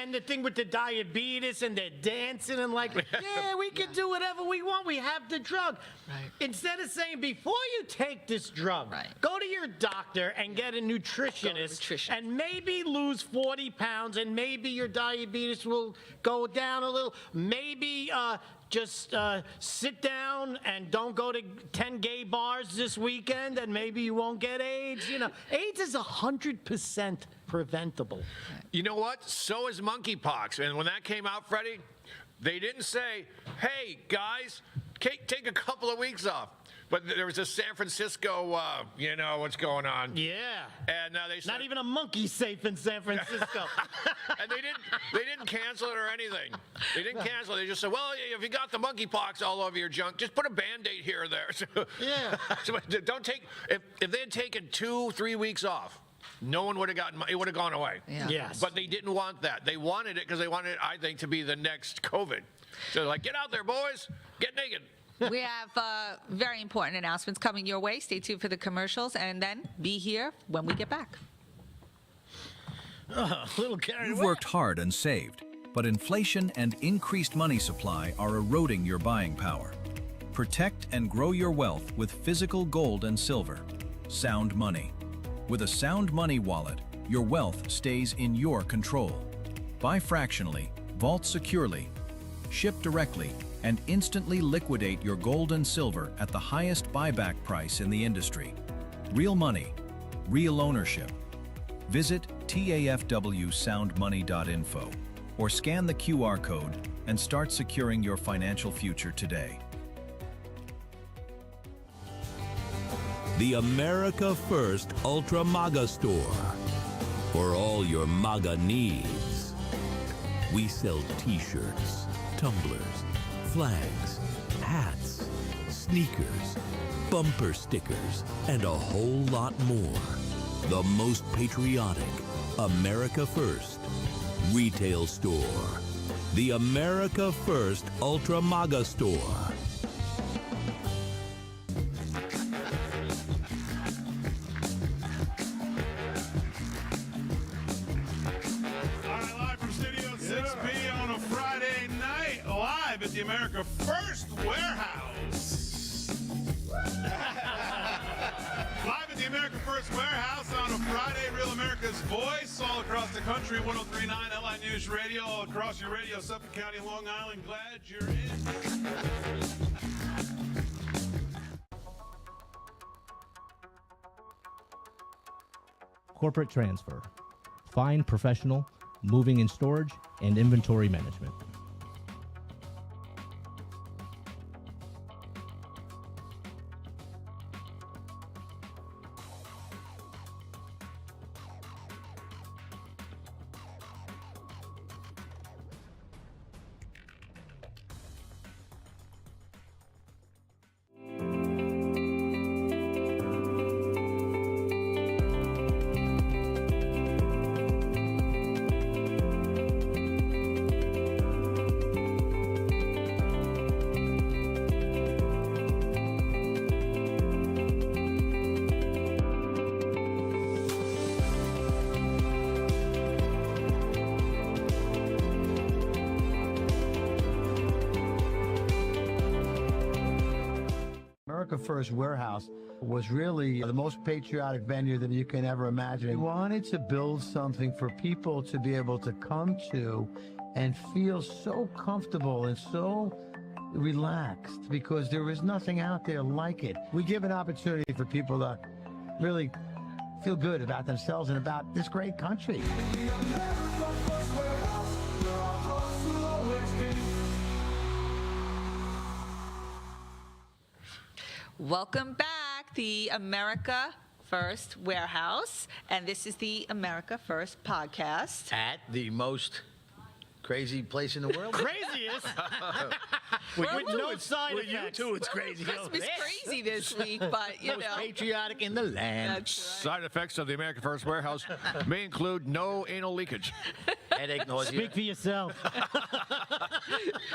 And the thing with the diabetes, and they're dancing, and like, yeah, we can do whatever we want. We have the drug. Right. Instead of saying, before you take this drug, go to your doctor and get a nutritionist, and maybe lose 40 pounds, and maybe your diabetes will go down a little. Maybe just sit down and don't go to 10 gay bars this weekend, and maybe you won't get AIDS. You know, AIDS is 100% preventable. You know what? So is monkeypox. And when that came out, Freddie, they didn't say, hey, guys, take a couple of weeks off. But there was a San Francisco, you know what's going on. Yeah. And they said, not even a monkey's safe in San Francisco. And they didn't cancel it or anything. They didn't cancel it. They just said, well, if you got the monkeypox all over your junk, just put a Band-Aid here or there. Yeah. So don't take, if they had taken 2-3 weeks off, no one would have gotten, it would have gone away. Yeah. Yes. But they didn't want that. They wanted it because they wanted it, I think, to be the next COVID. So they're like, get out there, boys. Get naked. We have very important announcements coming your way. Stay tuned for the commercials, and then be here when we get back. A little carried You've away. worked hard and saved, but inflation and increased money supply are eroding your buying power. Protect and grow your wealth with physical gold and silver. Sound Money. With a Sound Money wallet, your wealth stays in your control. Buy fractionally, vault securely, ship directly, and instantly liquidate your gold and silver at the highest buyback price in the industry. Real money, real ownership. Visit tafwsoundmoney.info or scan the QR code and start securing your financial future today. The America First Ultra MAGA store for all your MAGA needs. We sell t-shirts, tumblers, flags, hats, sneakers, bumper stickers, and a whole lot more. The most patriotic America First retail store. The America First Ultra MAGA store. At the America First Warehouse. Live at the America First Warehouse on a Friday, Real America's Voice, all across the country, 1039 LI News Radio, all across your radio, Suffolk County, Long Island. Glad you're in. Corporate transfer. Fine professional, moving and storage, and inventory management. America First Warehouse was really the most patriotic venue that you can ever imagine. We wanted to build something for people to be able to come to and feel so comfortable and so relaxed, because there is nothing out there like it. We give an opportunity for people to really feel good about themselves and about this great country. Welcome back, the America First Warehouse, and this is the America First podcast. At the most crazy place in the world. Craziest. with no side with effects. you too, it's crazy. Christmas crazy this week, but you Most know. patriotic in the land. That's Side effects of the America First Warehouse may include no anal leakage. Headache, nausea. Speak for yourself.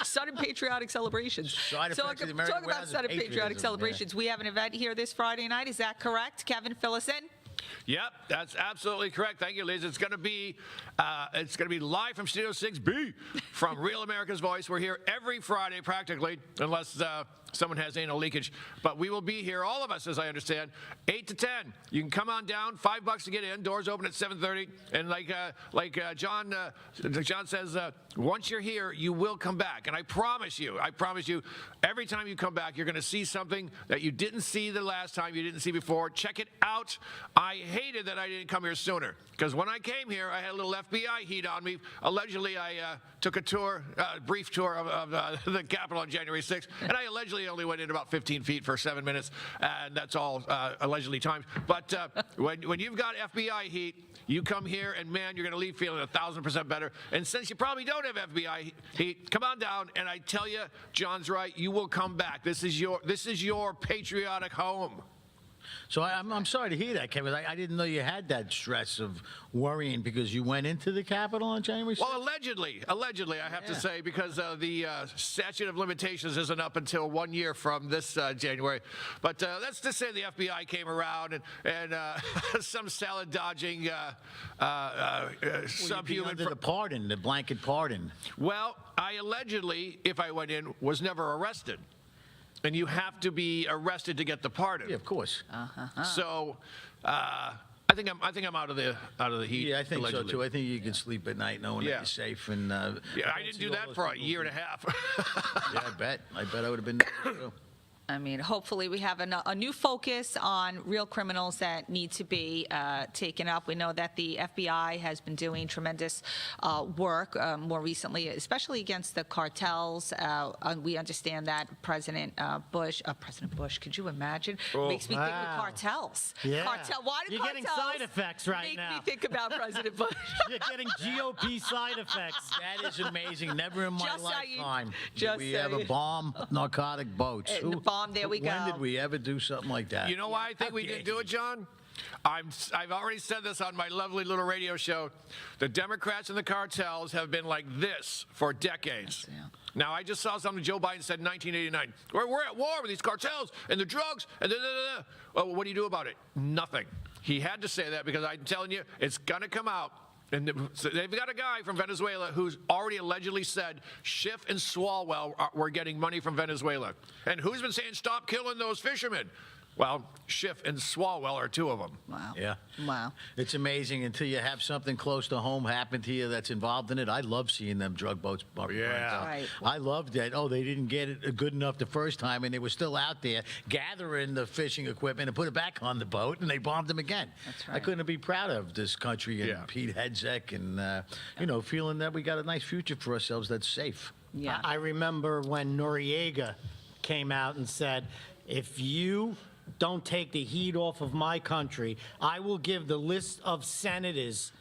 Sudden patriotic celebrations. Side So effects of the American talk about Warehouse sudden is patriotic patriotism, celebrations. We have an event here this Friday night. Is that correct? Kevin, fill us in. Yep, that's absolutely correct. Thank you, Liz. It's going to be live from Studio 6B from Real America's Voice. We're here every Friday practically, unless someone has anal leakage. But we will be here, all of us, as I understand, 8 to 10. You can come on down, $5 to get in. Doors open at 7:30. And like John says, once you're here, you will come back. And I promise you, every time you come back, you're going to see something that you didn't see the last time, you didn't see before. Check it out. I hated that I didn't come here sooner, because when I came here, I had a little FBI heat on me. Allegedly, I took a brief tour of the Capitol on January 6th, and I allegedly only went in about 15 feet for 7 minutes, and that's all allegedly timed. But when you've got FBI heat, you come here, and man, you're going to leave feeling 1,000% better. And since you probably don't have FBI heat, come on down, and I tell you, John's right, you will come back. This is your patriotic home. So I'm sorry to hear that, Kevin. I didn't know you had that stress of worrying because you went into the Capitol on January 6th? Well, allegedly, I have to say, because the statute of limitations isn't up until 1 year from this January. But let's just say the FBI came around and some salad-dodging subhuman... Under the pardon, the blanket pardon. Well, I allegedly, if I went in, was never arrested. And you have to be arrested to get the pardon. Yeah, of course. So, I think I'm out of the heat. Yeah, I think allegedly. so too. I think you can sleep at night knowing that you're safe. And yeah, I didn't do that for a year and a half. Yeah, I bet I would have been there too. I mean, hopefully we have a new focus on real criminals that need to be taken up. We know that the FBI has been doing tremendous work more recently, especially against the cartels. We understand that President Bush, could you imagine? Makes me think of cartels. Yeah. Why do You're getting cartels side effects right make now. me think about President Bush? You're getting GOP side effects. That is amazing. Never in my Just saying. lifetime Just did we ever saying. bomb narcotic boats. There we go. When did we ever do something like that? You know why I think we didn't do it, John? I've already said this on my lovely little radio show. The Democrats and the cartels have been like this for decades. Now, I just saw something Joe Biden said in 1989. We're at war with these cartels and the drugs and da-da-da-da. Well, what do you do about it? Nothing. He had to say that because I'm telling you, it's going to come out. And so they've got a guy from Venezuela who's already allegedly said Schiff and Swalwell were getting money from Venezuela. And who's been saying, stop killing those fishermen? Well, Schiff and Swalwell are two of them. Wow. Yeah. Wow. It's amazing until you have something close to home happen to you that's involved in it. I love seeing them drug boats. Yeah. Right. I loved that. Oh, they didn't get it good enough the first time, and they were still out there gathering the fishing equipment and put it back on the boat, and they bombed them again. That's I right. couldn't be proud of this country and Pete Hegseth and, feeling that we got a nice future for ourselves that's safe. Yeah. I remember when Noriega came out and said, if you don't take the heat off of my country, I will give the list of senators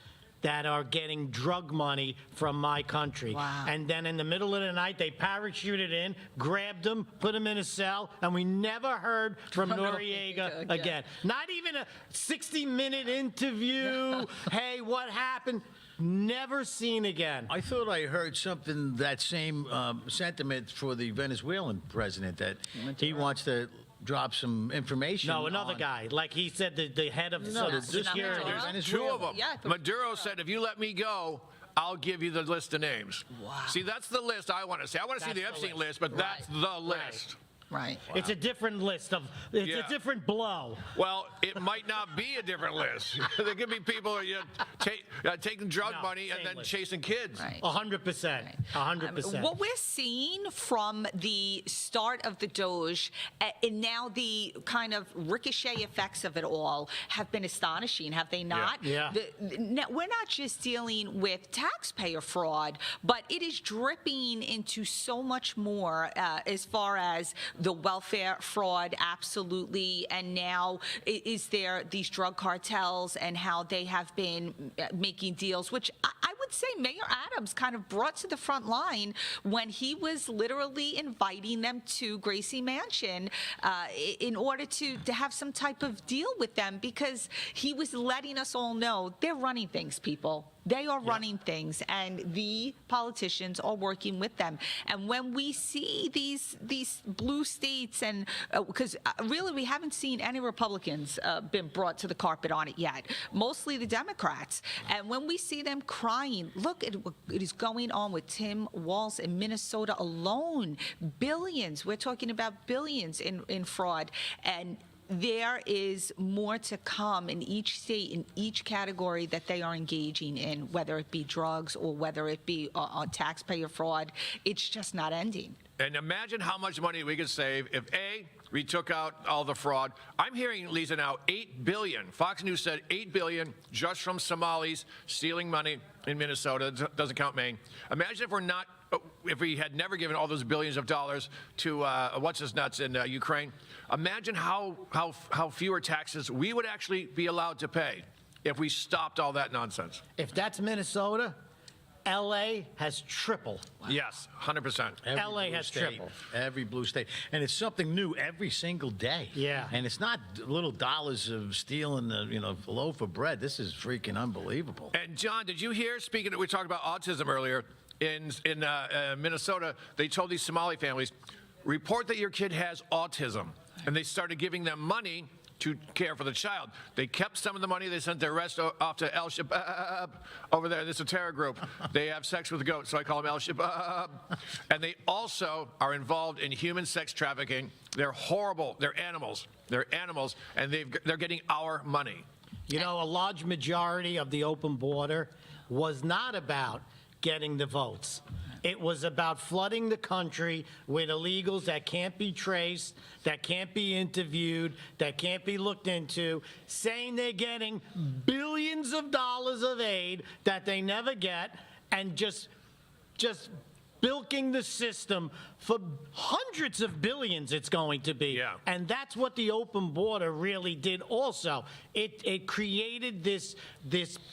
that are getting drug money from my country. Wow. And then in the middle of the night, they parachuted in, grabbed him, put him in a cell, and we never heard from Noriega again. Not even a 60-minute interview. Hey, what happened? Never seen again. I thought I heard something, that same sentiment for the Venezuelan president, that he wants to drop some information. No, another on- guy. Like he said, the head of No, the security. Venezuela. Two of them. Yeah. Maduro said, if you let me go, I'll give you the list of names. Wow. See, that's the list I want to see. I want to see That's the the Epstein list. list, but that's the list. Right. It's a different list of. It's Yeah. a different blow. Well, it might not be a different list. There could be people taking drug money and same then list. chasing kids. Right. 100%. 100%. What we're seeing from the start of the Doge and now the kind of ricochet effects of it all have been astonishing, have they not? Yeah. We're not just dealing with taxpayer fraud, but it is dripping into so much more as far as the welfare fraud, absolutely, and now is there these drug cartels and how they have been making deals, which I would would say Mayor Adams kind of brought to the front line when he was literally inviting them to Gracie Mansion in order to have some type of deal with them, because he was letting us all know they're running things, people. They are running things, and the politicians are working with them. And when we see these blue states, and because really we haven't seen any Republicans been brought to the carpet on it yet, mostly the Democrats. And when we see them crying, look at what is going on with Tim Walz in Minnesota alone. Billions. We're talking about billions in fraud. And there is more to come in each state, in each category that they are engaging in, whether it be drugs or whether it be taxpayer fraud. It's just not ending. And imagine how much money we could save if, A, we took out all the fraud. I'm hearing, Lisa, now $8 billion. Fox News said $8 billion just from Somalis stealing money in Minnesota. Doesn't count Maine. Imagine if we had never given all those billions of dollars to what's-his-nuts in Ukraine. Imagine how fewer taxes we would actually be allowed to pay if we stopped all that nonsense. If that's Minnesota, L.A. has tripled. Yes, 100%. L.A. has tripled. Every blue state. And it's something new every single day. Yeah. And it's not little dollars of stealing a loaf of bread. This is freaking unbelievable. And, John, did you hear, speaking of, we talked about autism earlier, in Minnesota, they told these Somali families, report that your kid has autism. And they started giving them money to care for the child. They kept some of the money. They sent their rest off to Al-Shabaab over there. This is a terror group. They have sex with goats, so I call them Al-Shabaab. And they also are involved in human sex trafficking. They're horrible. They're animals. They're animals, and they're getting our money. You know, a large majority of the open border was not about getting the votes. It was about flooding the country with illegals that can't be traced, that can't be interviewed, that can't be looked into, saying they're getting billions of dollars of aid that they never get, and just bilking the system for hundreds of billions it's going to be. Yeah. And that's what the open border really did also. It created this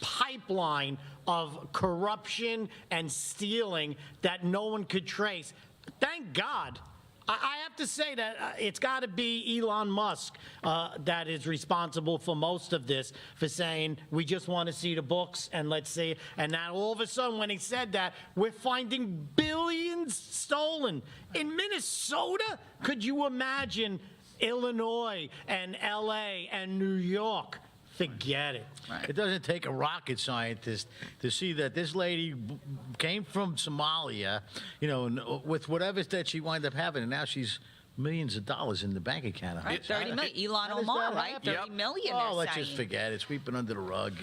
pipeline of corruption and stealing that no one could trace. Thank God. I have to say that it's got to be Elon Musk that is responsible for most of this, for saying we just want to see the books and let's see. And now all of a sudden when he said that, we're finding billions stolen. In Minnesota, could you imagine Illinois and L.A. and New York? Forget it. Right. It doesn't take a rocket scientist to see that this lady came from Somalia, with whatever that she wound up having, and now she's millions of dollars in the bank account. Right, 30 million. Elon Omar, right? 30 million. Oh, let's just forget it. Sweeping under the rug.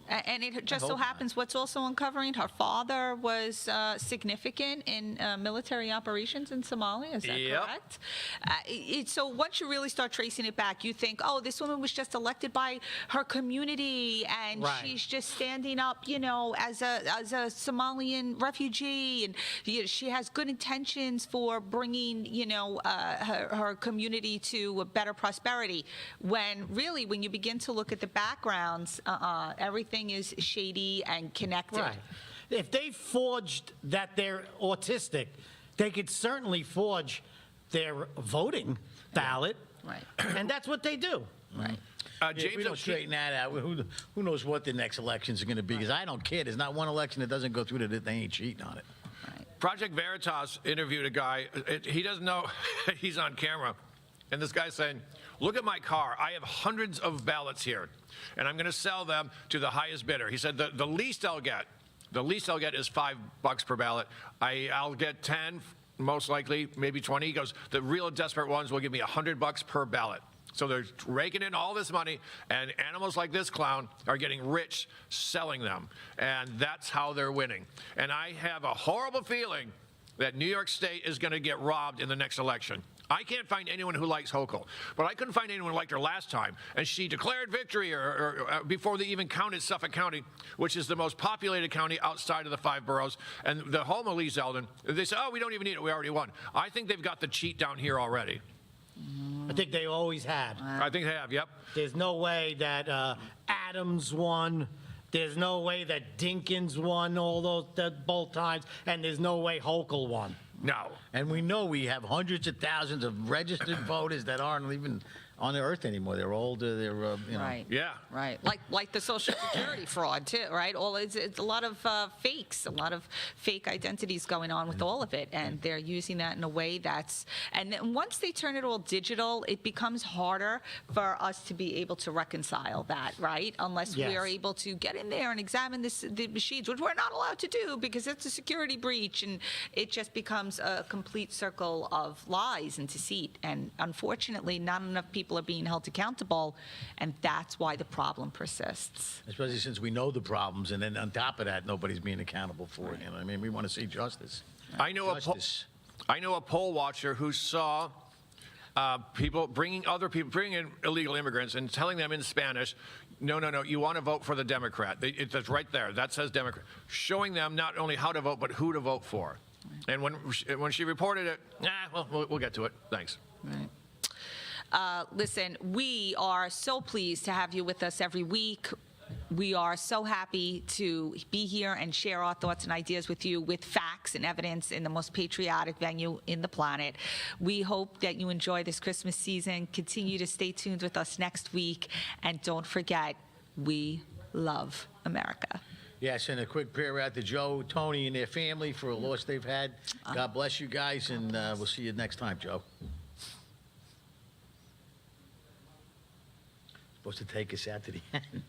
And it just so happens what's also uncovering, her father was significant in military operations in Somalia. Is that correct? So once you really start tracing it back, you think, oh, this woman was just elected by her community, and she's just standing up, as a Somalian refugee, and she has good intentions for bringing, her community to a better prosperity. When really, when you begin to look at the backgrounds, everything is shady and connected. Right. If they forged that they're autistic, they could certainly forge their voting ballot. Right. And that's what they do. Right. James, if we don't straighten that out, who knows what the next elections are going to be? Because I don't care. There's not one election that doesn't go through that they ain't cheating on it. Project Veritas interviewed a guy. He doesn't know he's on camera. And this guy's saying, look at my car. I have hundreds of ballots here, and I'm going to sell them to the highest bidder. He said the least I'll get is $5 per ballot. I'll get 10, most likely, maybe 20. He goes, the real desperate ones will give me $100 per ballot. So they're raking in all this money, and animals like this clown are getting rich selling them. And that's how they're winning. And I have a horrible feeling that New York State is going to get robbed in the next election. I can't find anyone who likes Hochul, but I couldn't find anyone who liked her last time. And she declared victory or before they even counted Suffolk County, which is the most populated county outside of the 5 boroughs. And the home of Lee Zeldin, they said, oh, we don't even need it. We already won. I think they've got the cheat down here already. I think they always had. I think they have, yep. There's no way that Adams won, There's no way that Dinkins won both times, and there's no way Hochul won. No. And we know we have hundreds of thousands of registered voters that aren't even on the earth anymore. They're older. They're you know. Right. Yeah. Right. Like the Social Security fraud too. Right. It's a lot of fakes, a lot of fake identities going on with all of it, and they're using that in a way that's. And then once they turn it all digital, it becomes harder for us to be able to reconcile that. Right. Unless we are able to get in there and examine the machines, which we're not allowed to do because it's a security breach, and it just becomes a complete circle of lies and deceit. And unfortunately, not enough people are being held accountable, and that's why the problem persists. Especially since we know the problems, and then on top of that, nobody's being accountable for it. You know, I mean, we want to see justice. I know a poll watcher who saw people bringing in illegal immigrants and telling them in Spanish, no, you want to vote for the Democrat. It's right there. That says Democrat. Showing them not only how to vote, but who to vote for. And when she reported it, we'll get to it. Thanks. Right. Listen, we are so pleased to have you with us every week. We are so happy to be here and share our thoughts and ideas with you with facts and evidence in the most patriotic venue in the planet. We hope that you enjoy this Christmas season. Continue to stay tuned with us next week. And don't forget, we love America. Yes, and a quick prayer out to Joe, Tony, and their family for a loss they've had. God bless you guys, and we'll see you next time, Joe. Supposed to take us out to the end.